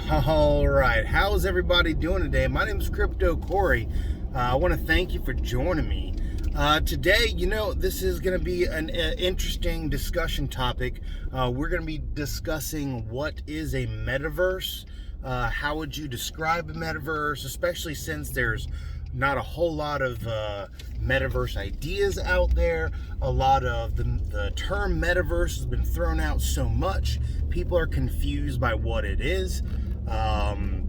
All right, how's everybody doing today? My name is Crypto Corey. I want to thank you for joining me. Today, this is going to be an interesting discussion topic. We're going to be discussing what is a metaverse. How would you describe a metaverse, especially since there's not a whole lot of metaverse ideas out there. A lot of the term metaverse has been thrown out so much, people are confused by what it is.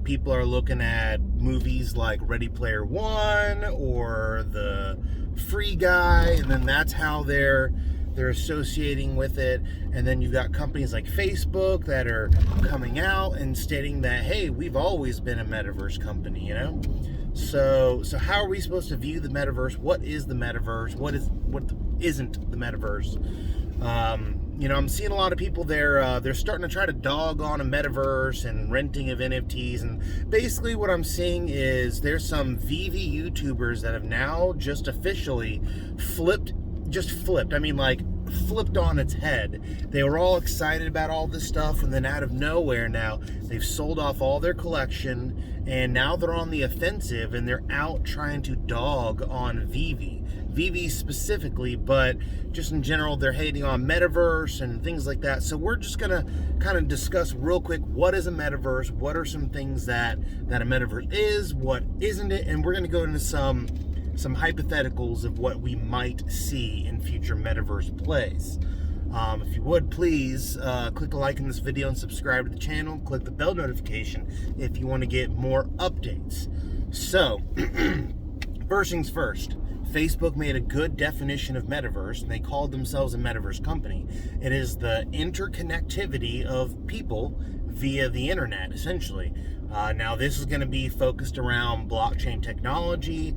People are looking at movies like Ready Player One or the Free Guy, and then that's how they're associating with it. And then you've got companies like Facebook that are coming out and stating that, hey, we've always been a metaverse company, So how are we supposed to view the metaverse? What is the metaverse? What isn't the metaverse? I'm seeing a lot of people they're starting to try to dog on a metaverse and renting of NFTs, and basically what I'm seeing is there's some Veve YouTubers that have now just officially flipped on its head. They were all excited about all this stuff, and then out of nowhere now they've sold off all their collection, and now they're on the offensive and they're out trying to dog on Veve specifically, but just in general they're hating on Metaverse and things like that. So we're just gonna kind of discuss real quick what is a Metaverse, what are some things that a Metaverse is, what isn't it, and we're gonna go into some hypotheticals of what we might see in future Metaverse plays. If you would, please click a like in this video and subscribe to the channel. Click the bell notification if you want to get more updates. So, first things first. Facebook made a good definition of Metaverse, and they called themselves a Metaverse company. It is the interconnectivity of people via the internet, essentially. Now, this is going to be focused around blockchain technology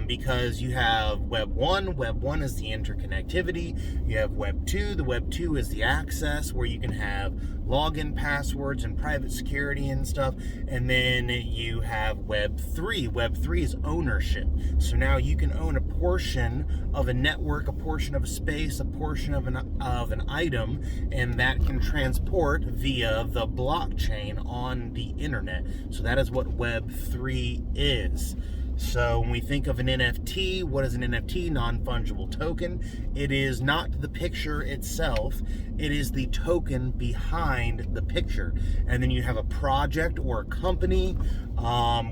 because you have Web 1. Web 1 is the interconnectivity. You have Web 2. The Web 2 is the access where you can have login passwords and private security and stuff. And then you have Web 3. Web 3 is ownership. So now you can own a portion of a network, a portion of a space, a portion of an item, and that can transport via the blockchain on the internet. So that is what Web 3 is. So when we think of an NFT, what is an NFT? Non-fungible token. It is not the picture itself, it is the token behind the picture. And then you have a project or a company,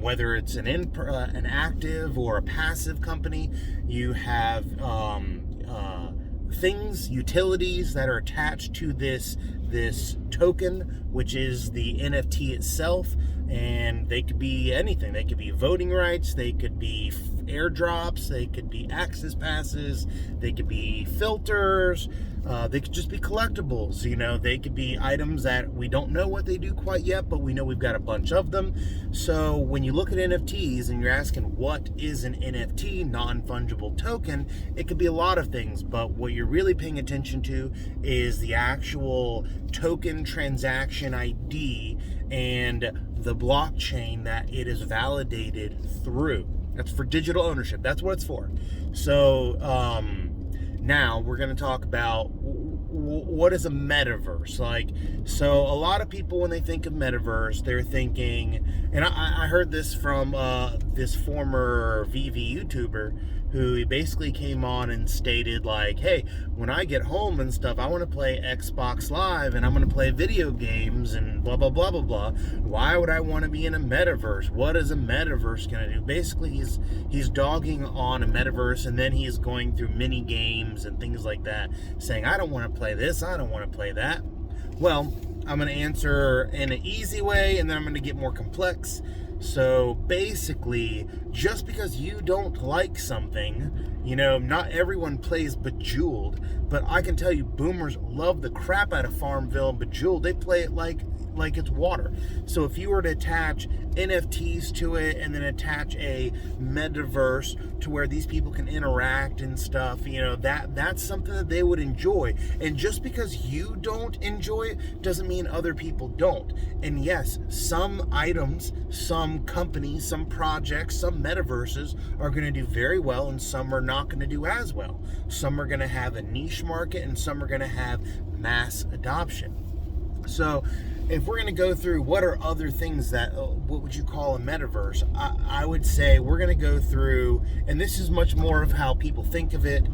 whether it's an active or a passive company. You have things, utilities that are attached to this token, which is the NFT itself, and they could be anything. They could be voting rights, they could be airdrops, they could be access passes, they could be filters, they could just be collectibles. They could be items that we don't know what they do quite yet, but we know we've got a bunch of them. So when you look at NFTs and you're asking what is an NFT, non-fungible token, it could be a lot of things, but what you're really paying attention to is the actual token transaction ID and the blockchain that it is validated through. That's for digital ownership. That's what it's for. So now we're going to talk about what is a metaverse. So a lot of people, when they think of metaverse, they're thinking, and I heard this from this former Veve YouTuber who basically came on and stated hey, when I get home and stuff, I want to play Xbox Live and I'm going to play video games and blah, blah, blah, blah, blah. Why would I want to be in a metaverse? What is a metaverse going to do? Basically, he's dogging on a metaverse, and then he's going through mini games and things like that, saying, I don't want to play this, I don't want to play that. Well, I'm going to answer in an easy way, and then I'm going to get more complex. So basically, just because you don't like something, not everyone plays Bejeweled, but I can tell you boomers love the crap out of Farmville and Bejeweled. They play it like it's water. So if you were to attach NFTs to it and then attach a metaverse to where these people can interact and stuff, that's something that they would enjoy. And just because you don't enjoy it doesn't mean other people don't. And yes, some items, some companies, some projects, some metaverses are going to do very well, and some are not going to do as well. Some are going to have a niche market, and some are going to have mass adoption. So if we're going to go through what are other things that, what would you call a metaverse, I would say we're going to go through, and this is much more of how people think of it.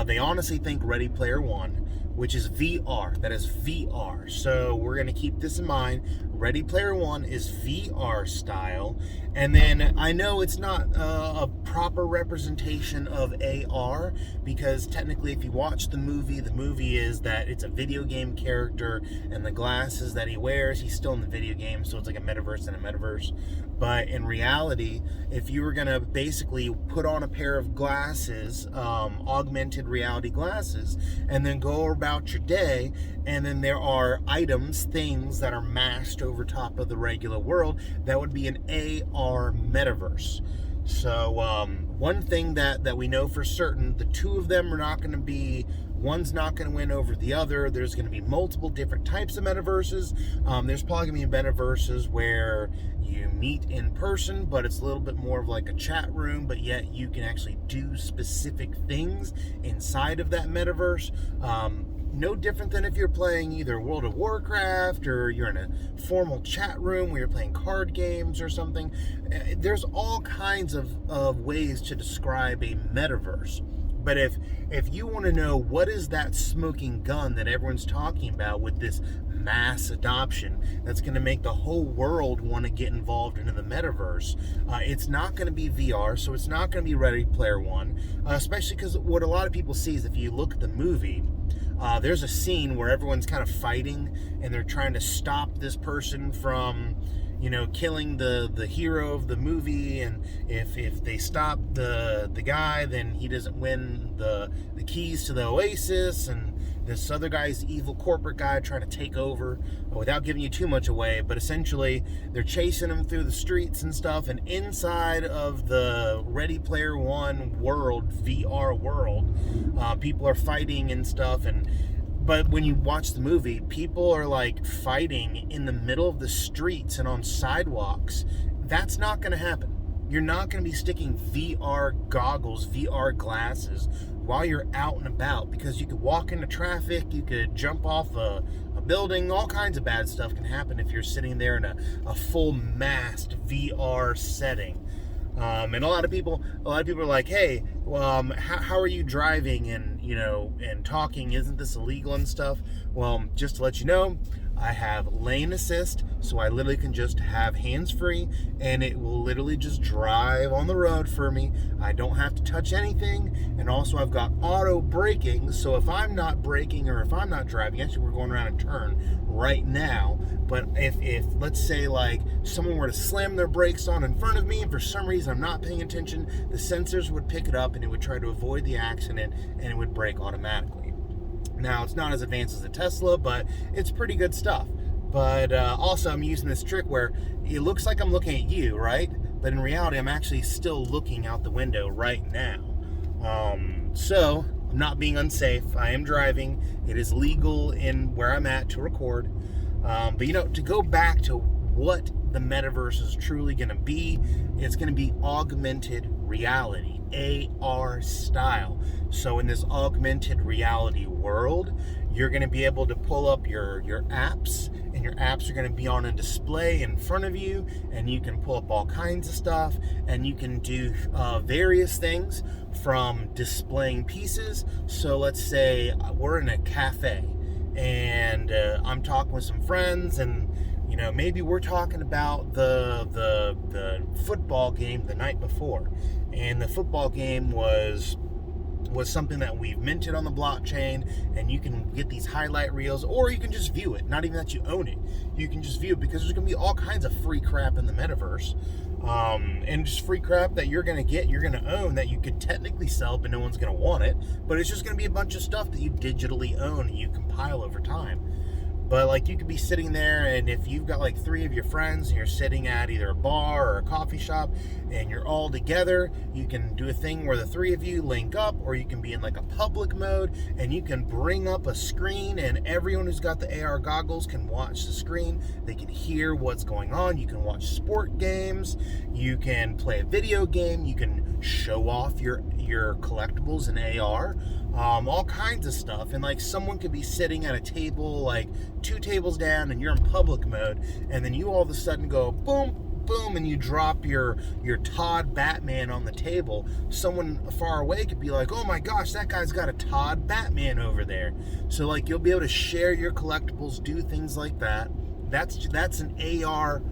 They honestly think Ready Player One, which is VR. That is VR. So we're going to keep this in mind. Ready Player One is VR style. And then I know it's not a proper representation of AR, because technically if you watch the movie is that it's a video game character, and the glasses that he wears, he's still in the video game, so it's like a metaverse and a metaverse. But in reality, if you were going to basically put on a pair of glasses, augmented reality glasses, and then go about your day, and then there are items, things that are masked over top of the regular world, that would be an AR metaverse. So one thing that we know for certain, the two of them are not going to be, one's not going to win over the other. There's going to be multiple different types of metaverses. There's probably going to be metaverses where you meet in person, but it's a little bit more of like a chat room, but yet you can actually do specific things inside of that metaverse. No different than if you're playing either World of Warcraft, or you're in a formal chat room where you're playing card games or something. There's all kinds of ways to describe a metaverse. But if you want to know what is that smoking gun that everyone's talking about with this mass adoption that's going to make the whole world want to get involved into the metaverse, it's not going to be VR, so it's not going to be Ready Player One, especially because what a lot of people see is, if you look at the movie, there's a scene where everyone's kind of fighting, and they're trying to stop this person from, killing the hero of the movie, and if they stop the guy, then he doesn't win the keys to the Oasis, and this other guy's evil corporate guy trying to take over, without giving you too much away. But essentially, they're chasing him through the streets and stuff, and inside of the Ready Player One world, VR world, people are fighting and stuff, but when you watch the movie, people are like fighting in the middle of the streets and on sidewalks. That's not going to happen. You're not going to be sticking VR goggles, VR glasses while you're out and about, because you could walk into traffic, you could jump off a building, all kinds of bad stuff can happen if you're sitting there in a full masked VR setting. And a lot of people are like, hey, how are you driving and talking? Isn't this illegal and stuff? Well, just to let you know, I have lane assist, so I literally can just have hands free, and it will literally just drive on the road for me. I don't have to touch anything, and also I've got auto braking, so if I'm not braking or if I'm not driving, actually we're going around a turn right now, but if let's say like someone were to slam their brakes on in front of me, and for some reason I'm not paying attention, the sensors would pick it up and it would try to avoid the accident, and it would brake automatically. Now, it's not as advanced as a Tesla, but it's pretty good stuff. But also, I'm using this trick where it looks like I'm looking at you, right? But in reality, I'm actually still looking out the window right now. So, I'm not being unsafe. I am driving. It is legal in where I'm at to record. But, to go back to what the metaverse is truly going to be, it's going to be augmented reality, AR style. So in this augmented reality world, you're going to be able to pull up your apps, and your apps are going to be on a display in front of you, and you can pull up all kinds of stuff, and you can do various things from displaying pieces. So let's say we're in a cafe, and I'm talking with some friends, and maybe we're talking about the football game the night before, and the football game was something that we've minted on the blockchain, and you can get these highlight reels, or you can just view it. Not even that you own it, you can just view it, because there's going to be all kinds of free crap in the metaverse, and just free crap that you're going to own, that you could technically sell, but no one's going to want it. But it's just going to be a bunch of stuff that you digitally own and you compile over time. But like, you could be sitting there, and if you've got like 3 of your friends and you're sitting at either a bar or a coffee shop and you're all together, you can do a thing where the 3 of you link up, or you can be in like a public mode, and you can bring up a screen, and everyone who's got the AR goggles can watch the screen. They can hear what's going on. You can watch sport games, you can play a video game, you can show off your collectibles in AR. all kinds of stuff. And like someone could be sitting at a table like 2 tables down and you're in public mode, and then you all of a sudden go boom, boom, and you drop your Todd Batman on the table. Someone far away could be like, oh my gosh, that guy's got a Todd Batman over there. So like you'll be able to share your collectibles, do things like that. That's an AR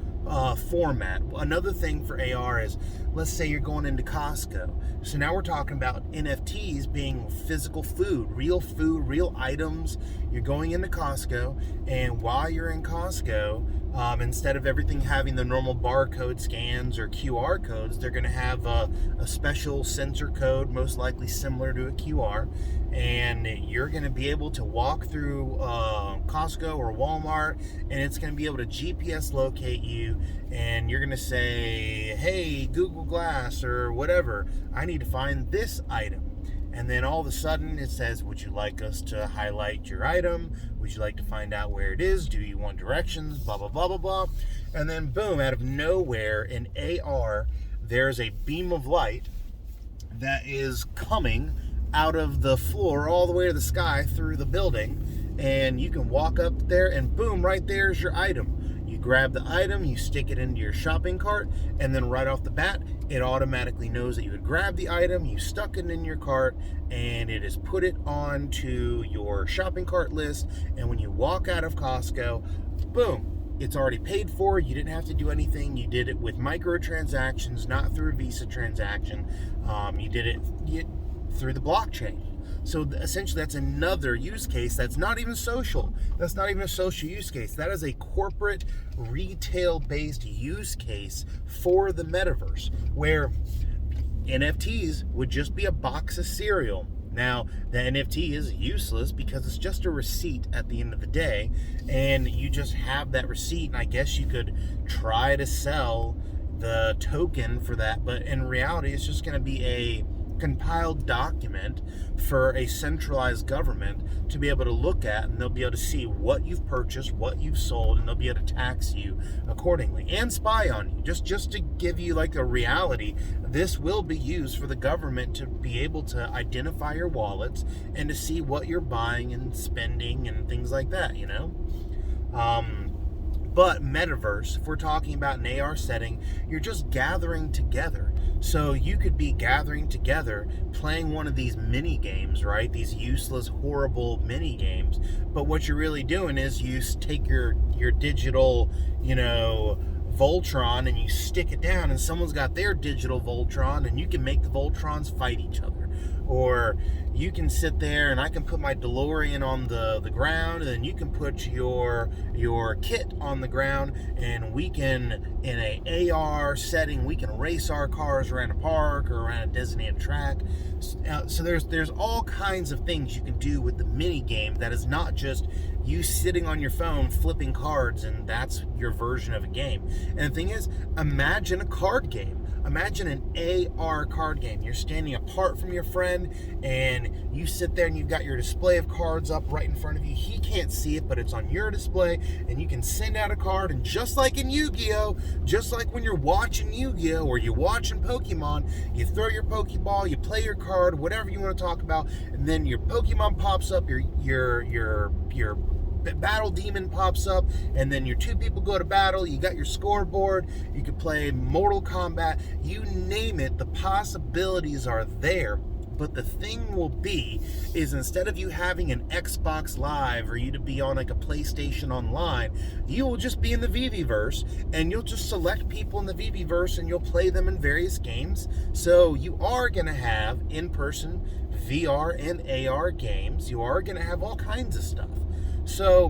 format. Another thing for AR is, let's say you're going into Costco. So now we're talking about NFTs being physical food, real items. You're going into Costco, and while you're in Costco, instead of everything having the normal barcode scans or QR codes, they're going to have a special sensor code, most likely similar to a QR, and you're going to be able to walk through Costco or Walmart, and it's going to be able to GPS locate you, and you're going to say, hey, Google Glass or whatever, I need to find this item. And then all of a sudden it says, would you like us to highlight your item? Would you like to find out where it is? Do you want directions? Blah, blah, blah, blah, blah. And then boom, out of nowhere in AR, there's a beam of light that is coming out of the floor all the way to the sky through the building. And you can walk up there and boom, right there's your item. You grab the item, you stick it into your shopping cart, and then right off the bat, it automatically knows that you had grabbed the item, you stuck it in your cart, and it has put it onto your shopping cart list. And when you walk out of Costco, boom, it's already paid for. You didn't have to do anything. You did it with microtransactions, not through a Visa transaction. You did it through the blockchain. So essentially that's another use case that's not even social. That's not even a social use case. That is a corporate retail-based use case for the metaverse, where NFTs would just be a box of cereal. Now, the NFT is useless because it's just a receipt at the end of the day, and you just have that receipt, and I guess you could try to sell the token for that, but in reality it's just going to be a compiled document for a centralized government to be able to look at, and they'll be able to see what you've purchased, what you've sold, and they'll be able to tax you accordingly and spy on you. Just to give you like a reality, this will be used for the government to be able to identify your wallets and to see what you're buying and spending and things like that, you know? But Metaverse, if we're talking about an AR setting, you're just gathering together. So you could be gathering together, playing one of these mini games, right? These useless, horrible mini games. But what you're really doing is you take your digital, Voltron, and you stick it down, and someone's got their digital Voltron, and you can make the Voltrons fight each other. Or you can sit there and I can put my DeLorean on the ground, and then you can put your kit on the ground, and we can, in a AR setting, we can race our cars around a park or around a designated track. So there's all kinds of things you can do with the mini game that is not just you sitting on your phone flipping cards and that's your version of a game. And the thing is, imagine a card game. Imagine an AR card game. You're standing apart from your friend, and you sit there and you've got your display of cards up right in front of you. He can't see it, but it's on your display, and you can send out a card, and just like in Yu-Gi-Oh!, just like when you're watching Yu-Gi-Oh! Or you're watching Pokemon, you throw your Pokeball, you play your card, whatever you want to talk about, and then your Pokemon pops up, your battle demon pops up, and then your 2 people go to battle. You got your scoreboard, you can play Mortal Kombat, you name it, the possibilities are there. But the thing will be is, instead of you having an Xbox Live or you to be on like a PlayStation Online, you will just be in the Veveverse, and you'll just select people in the Veveverse and you'll play them in various games. So you are going to have in-person VR and AR games. You are going to have all kinds of stuff. So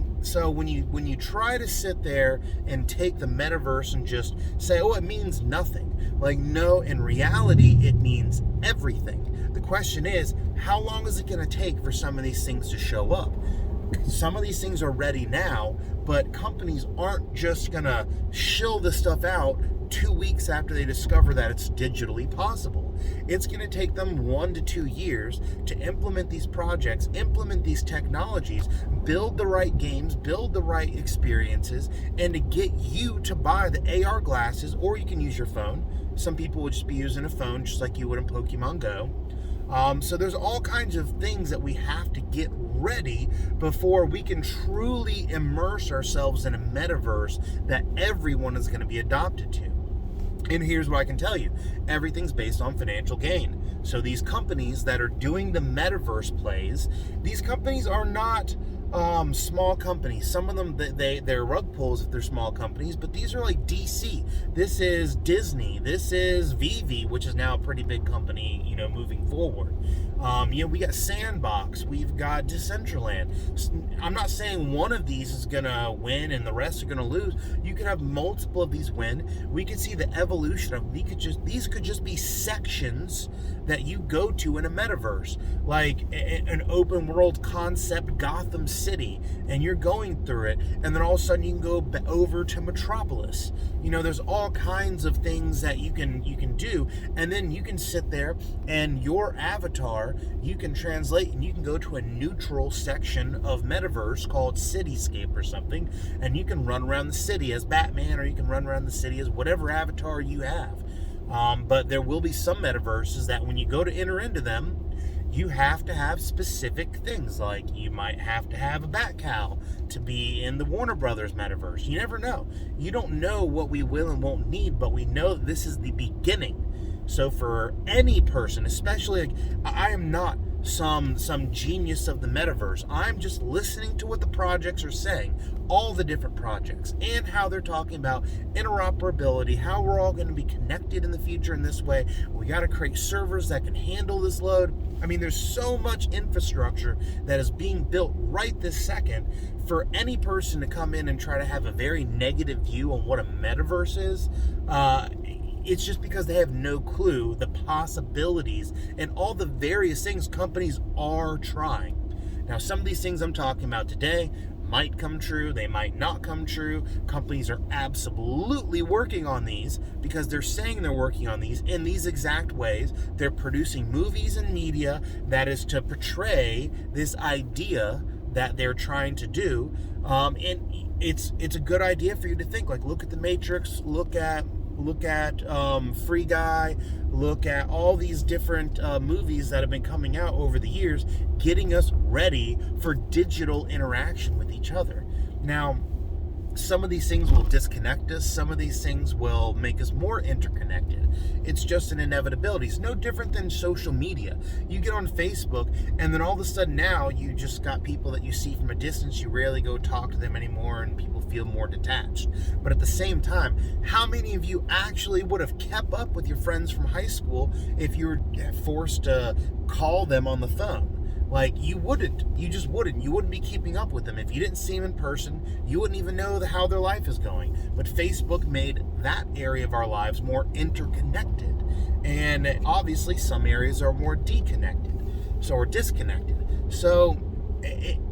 when you try to sit there and take the metaverse and just say, oh, it means nothing. Like, no, in reality, it means everything. The question is, how long is it going to take for some of these things to show up? Some of these things are ready now, but companies aren't just going to shill this stuff out 2 weeks after they discover that it's digitally possible. It's going to take them 1 to 2 years to implement these projects, implement these technologies, build the right games, build the right experiences, and to get you to buy the AR glasses, or you can use your phone. Some people would just be using a phone just like you would in Pokemon Go. So there's all kinds of things that we have to get ready before we can truly immerse ourselves in a metaverse that everyone is going to be adopted to. And here's what I can tell you. Everything's based on financial gain. So these companies that are doing the metaverse plays, these companies are not small companies. Some of them, they're rug pulls if they're small companies, but these are like DC. This is Disney. This is Veve, which is now a pretty big company, moving forward. We got Sandbox. We've got Decentraland. I'm not saying one of these is going to win and the rest are going to lose. You can have multiple of these win. We could see the evolution of these could just be sections that you go to in a metaverse, like an open world concept Gotham City, and you're going through it, and then all of a sudden you can go over to Metropolis. There's all kinds of things that you can do, and then you can sit there and your avatar, you can translate and you can go to a neutral section of Metaverse called Cityscape or something, and you can run around the city as Batman, or you can run around the city as whatever avatar you have. But there will be some metaverses that when you go to enter into them, you have to have specific things. Like you might have to have a bat cow to be in the Warner Brothers metaverse. You never know. You don't know what we will and won't need, but we know that this is the beginning. So for any person, especially, like, I am not some genius of the metaverse. I'm just listening to what the projects are saying, all the different projects, and how they're talking about interoperability, how we're all going to be connected in the future in this way. We got to create servers that can handle this load. I mean, there's so much infrastructure that is being built right this second. For any person to come in and try to have a very negative view on what a metaverse is, it's just because they have no clue the possibilities and all the various things companies are trying. Now, some of these things I'm talking about today might come true, they might not come true. Companies are absolutely working on these because they're saying they're working on these in these exact ways. They're producing movies and media that is to portray this idea that they're trying to do. And it's a good idea for you to think, like, look at The Matrix, look at Free Guy, look at all these different movies that have been coming out over the years, getting us ready for digital interaction with each other. Now, some of these things will disconnect us. Some of these things will make us more interconnected. It's just an inevitability. It's no different than social media. You get on Facebook, and then all of a sudden now you just got people that you see from a distance. You rarely go talk to them anymore, and people feel more detached. But at the same time, how many of you actually would have kept up with your friends from high school if you were forced to call them on the phone? Like, you just wouldn't. You wouldn't be keeping up with them. If you didn't see them in person, you wouldn't even know how their life is going. But Facebook made that area of our lives more interconnected. And obviously some areas are more disconnected. So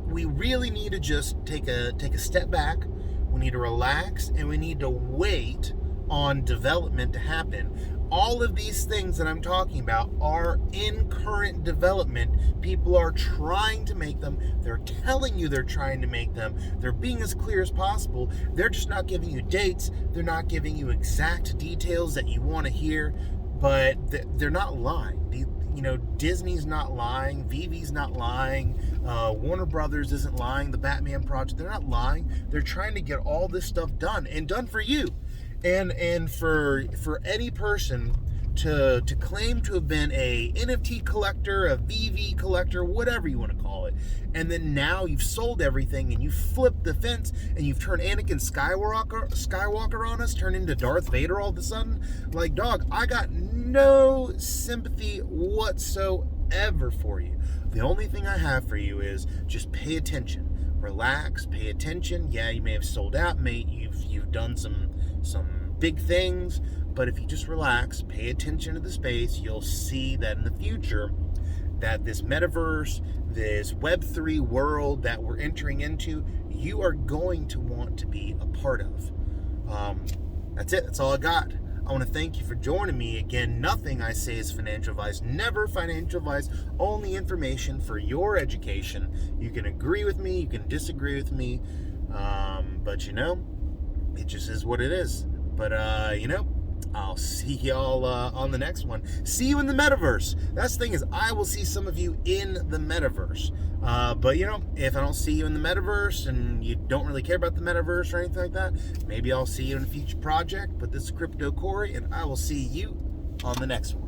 we really need to just take a step back. We need to relax, and we need to wait on development to happen. All of these things that I'm talking about are in current development. People are trying to make them. They're telling you they're trying to make them. They're being as clear as possible. They're just not giving you dates. They're not giving you exact details that you want to hear, but they're not lying. Disney's not lying. Veve's not lying. Warner Brothers isn't lying. The Batman project, they're not lying. They're trying to get all this stuff done, and done for you. And for any person to claim to have been a NFT collector, a VV collector, whatever you want to call it, and then now you've sold everything and you flipped the fence and you've turned Anakin Skywalker on us, turned into Darth Vader all of a sudden, like, dog, I got no sympathy whatsoever for you. The only thing I have for you is just pay attention. Relax, pay attention. Yeah, you may have sold out, you've done some big things, but if you just relax, pay attention to the space, you'll see that in the future that this metaverse, this Web3 world that we're entering into, you are going to want to be a part of. That's it. That's all I got. I want to thank you for joining me. Again, nothing I say is financial advice, never financial advice, only information for your education. You can agree with me, you can disagree with me, but it just is what it is. But, I'll see y'all on the next one. See you in the metaverse. That's the thing, is I will see some of you in the metaverse. But if I don't see you in the metaverse and you don't really care about the metaverse or anything like that, maybe I'll see you in a future project. But this is Crypto Corey, and I will see you on the next one.